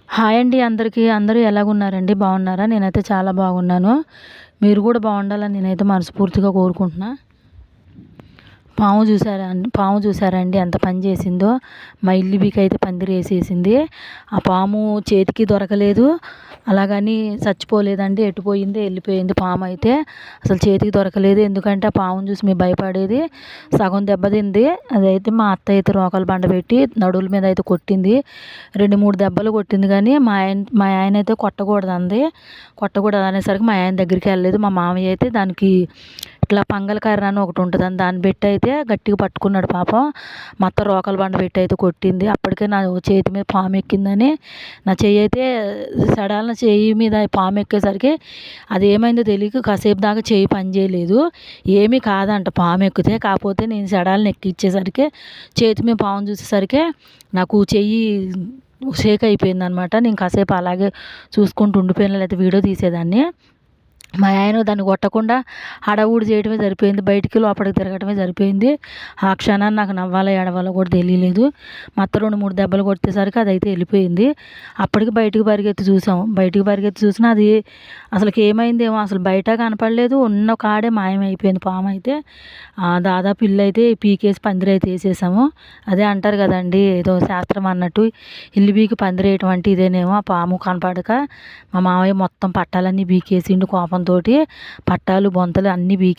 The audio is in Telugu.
హాయ్ అండి అందరికీ. అందరూ ఎలాగున్నారండి? బాగున్నారా? నేనైతే చాలా బాగున్నాను. మీరు కూడా బాగుండాలని నేనైతే మనస్ఫూర్తిగా కోరుకుంటున్నా. పాము చూసారా అండి ఎంత పని చేసిందో? మా ఇల్లు బీకైతే పందిరేసేసింది. ఆ పాము చేతికి దొరకలేదు, అలాగని చచ్చిపోలేదండి. ఎటుపోయింది వెళ్ళిపోయింది పాము అయితే. అసలు చేతికి దొరకలేదు, ఎందుకంటే ఆ పాముని చూసి మేము భయపడేది. సగం దెబ్బతింది. అదైతే మా అత్త అయితే రోకలు బండ పెట్టి నడువుల మీద అయితే కొట్టింది. 2-3 దెబ్బలు కొట్టింది, కానీ మా ఆయన అయితే కొట్టకూడదు అనేసరికి మా ఆయన దగ్గరికి వెళ్ళలేదు. మా మామయ్య అయితే దానికి ఇట్లా పంగల కర్ర అని ఒకటి ఉంటుందని దాన్ని పెట్టి అయితే గట్టిగా పట్టుకున్నాడు పాపం. మా అత్త రోకల బండ పెట్టి అయితే కొట్టింది. అప్పటికే నా చేతి మీద పాము ఎక్కిందని నా చెయ్యి అయితే సడాలన చెయ్యి మీద పాము ఎక్కేసరికి అది ఏమైందో తెలియక కాసేపు దాకా చెయ్యి పని చేయలేదు. ఏమీ కాదంట పాము ఎక్కితే, కాకపోతే నేను సడాలను ఎక్కిచ్చేసరికి చేతి మీద పాము చూసేసరికి నాకు చెయ్యి షేక్ అయిపోయింది అనమాట. నేను కాసేపు అలాగే చూసుకుంటూ ఉండిపోయిన, లేకపోతే వీడియో తీసేదాన్ని. మా ఆయన దాన్ని కొట్టకుండా హడావుడి చేయడమే సరిపోయింది. బయటికి లోపలికి తిరగటమే సరిపోయింది. ఆ క్షణాన్ని నాకు నవ్వాలో ఏడవాలో కూడా తెలియలేదు. మా అత్త 2-3 దెబ్బలు కొట్టేసరికి అదైతే వెళ్ళిపోయింది. అప్పటికి బయటికి పరిగెత్తి చూసినా అది అసలుకి ఏమైందేమో అసలు బయట కనపడలేదు. ఉన్న కాడే మాయమైపోయింది పాము అయితే. దాదాపు ఇల్లు అయితే పీకేసి పందిరైతే వేసేసాము. అదే అంటారు కదండి, ఏదో శాస్త్రం అన్నట్టు ఇల్లు బీకి పందిరేయటం అంటే ఇదేనేమో. ఆ పాము కనపడక మా మామయ్య మొత్తం పట్టాలన్నీ బీకేసిండు కోపంతో. పట్టాలు బొంతలు అన్నీ బీకే